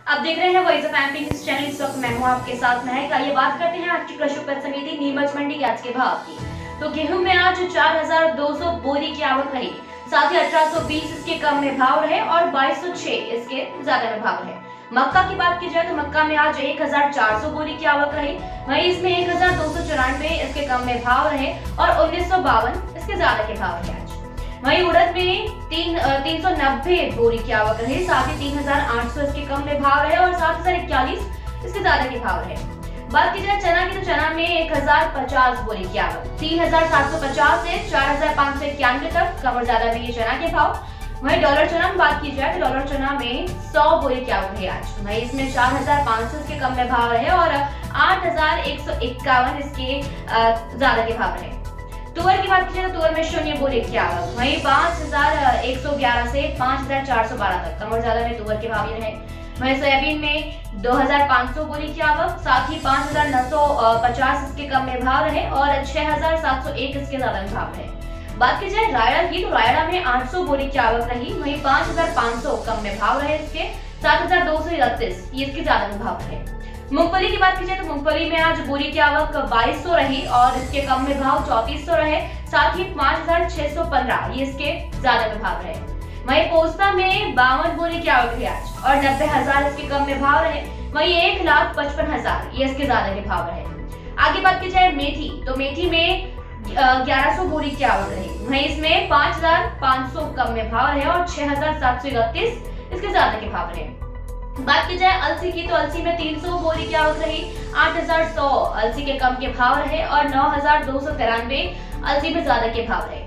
आप देख रहे हैं voice of MP news channel. इस वक्त मैं हूं आपके साथ महक। आइए बात करते हैं आज की कृषि उपज समिति नीमच मंडी के आज के भाव की। तो गेहूं में आज 4200 बोरी की आवक रही, साथ ही 1820 इसके कम में भाव रहे और 2206 इसके ज्यादा में भाव रहे। मक्का की बात की जाए तो मक्का में आज 1400 बोरी की आवक रही, वहीं इसमें 1294 इसके कम में भाव रहे और 1952 इसके ज्यादा के भाव रहे। आज वहीं उड़द में 390 बोरी की आवक रही, साथ ही 3800 इसके कम में भाव रहे और 7041 इसके ज्यादा के भाव रहे। बात की जाए चना की तो चना में 1050 बोरी की आवक, 3750 से 4591 तक कम और ज्यादा में ये चना के भाव। वहीं डॉलर चना में बात की जाए तो डॉलर चना में 100 बोरी की आवक है आज, वहीं इसमें 4500 इसके कम में भाव रहे और 8151 इसके ज्यादा के भाव रहे। तुअर की बात की जाए तो तुअर में 0 बोरी की आवक, वहीं 5111 से 5412 तक कम और ज्यादा में तुअर के भाव रहे। वहीं सोयाबीन में 2500 बोरी की आवक, साथ ही 5950 इसके कम में भाव रहे और 6701 इसके ज्यादा में भाव रहे। बात की जाए रायड़ा की तो रायड़ा में 800 बोरी की आवक रही, वहीं 5500 कम में भाव रहे, इसके 7231 ये इसके ज्यादा में भाव रहे। मूंगफली की बात की जाए तो मूंगफली में आज बोरी की आवक 2200 रही और इसके कम में भाव 3400 रहे, साथ ही 5615 ये इसके ज्यादा में भाव रहे। वहीं पोस्ता में 52 बोरी की आवक रही आज और 90,000 इसके कम में भाव रहे, वहीं 1,55,000 ये इसके ज्यादा के भाव रहे। आगे बात की जाए मेथी तो मेथी में 1100 बोरी की आवक रही, वहीं इसमें 5500 कम में भाव रहे और 6731 इसके ज्यादा के भाव रहे। बात की जाए अलसी की तो अलसी में 300 बोरी की आवक रही, 8100 अलसी के कम के भाव रहे और 9293 अलसी में ज्यादा के भाव रहे।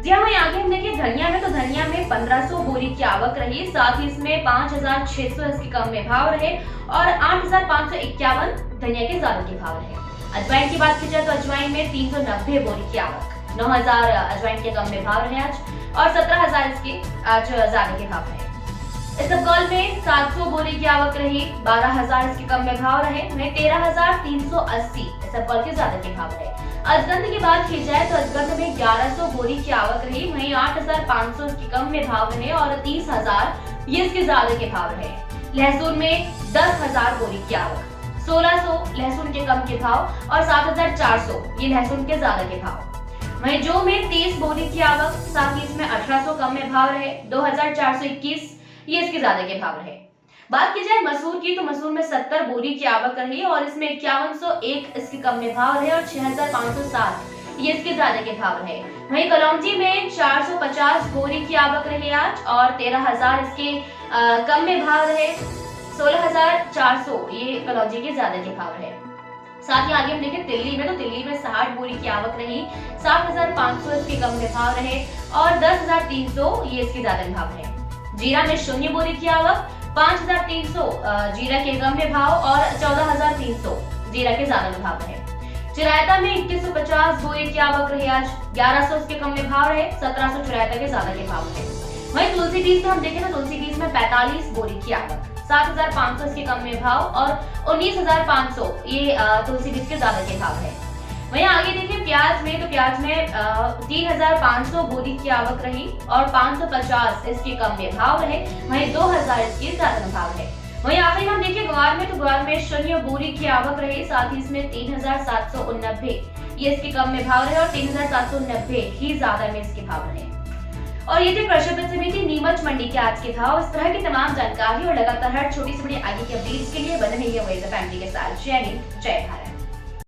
जी हाँ, वहीं आगे हम देखिए धनिया में तो धनिया में 1500 बोरी की आवक रही, साथ ही इसमें 5600 इसके कम में भाव रहे और 8551 धनिया के ज्यादा के भाव रहे। अजवाइन की बात की जाए तो अजवाइन में 390 बोरी की आवक, 9000 अजवाइन के कम में भाव रहे आज और 17000 इसके आज ज्यादा के भाव रहे। इसबगोल में 700 बोरी की आवक रही, 12000 इसके कम में भाव रहे, वहीं 13380 इसबगोल के ज्यादा के भाव रहे। अजगंध की बात की जाए तो अजगंध में 1100 बोरी की आवक रही, वहीं 8500 इसके कम में भाव रहे और 30000 ये इसके ज्यादा के भाव रहे। लहसुन में 10000 बोरी की आवक, 1600 लहसुन के कम के भाव और 7400 ये लहसुन के ज्यादा के भाव। वहीं जौ में 30 बोरी की आवक, साथ ही इसमें 1800 कम में भाव रहे, 2421 ये इसके ज्यादा के भाव रहे। बात की जाए मसूर की तो मसूर में 70 बोरी की आवक रही और इसमें 5101 इसके कम में भाव रहे और 6507 ये इसके ज्यादा के भाव रहे। वहीं कलौंजी में 450 बोरी की आवक रही आज और 13000 इसके कम में भाव रहे, 16400 ये कलौंजी के ज्यादा के भाव रहे। साथ ही आगे हम देखें तिल्ली में तो तिल्ली में 60 बोरी की आवक रही, 7500 इसके कम में भाव रहे और 10300 ये इसके ज्यादा में भाव रहे। जीरा में 0 बोरी की आवक, 5300 जीरा के कम में भाव और 14300 जीरा के ज्यादा में भाव रहे। चिरायता में 2150 बोरी की आवक रही आज, 1100 इसके कम में भाव रहे, 1700 चिरायता के ज्यादा के भाव रहे। वहीं तुलसी बीज में हम देखें तो तुलसी बीज में 45 बोरी की आवक, 7500 इसके कम में भाव और 19500 ये तुलसी बीज के ज्यादा के भाव है। वहीं आगे देखिए प्याज में तो प्याज में 3500 बोरी की आवक रही और 550 इसके कम में भाव रहे, वहीं 2000 इसके ज्यादा में भाव है। वहीं आखिरी हम देखिए ग्वार में तो ग्वार में 0 बोरी की आवक रही, साथ ही इसमें 3790 ये इसके कम में भाव रहे और 3790 ही ज्यादा में इसके भाव रहे। और ये थे कृषि उपज समिति नीमच मंडी के आज के भाव। इस तरह की तमाम जानकारी और लगातार हर छोटी से बड़ी आगे की अपडेट्स के लिए बने रहिए वॉइस ऑफ एमपी के साथ। जय हिंद, जय भारत।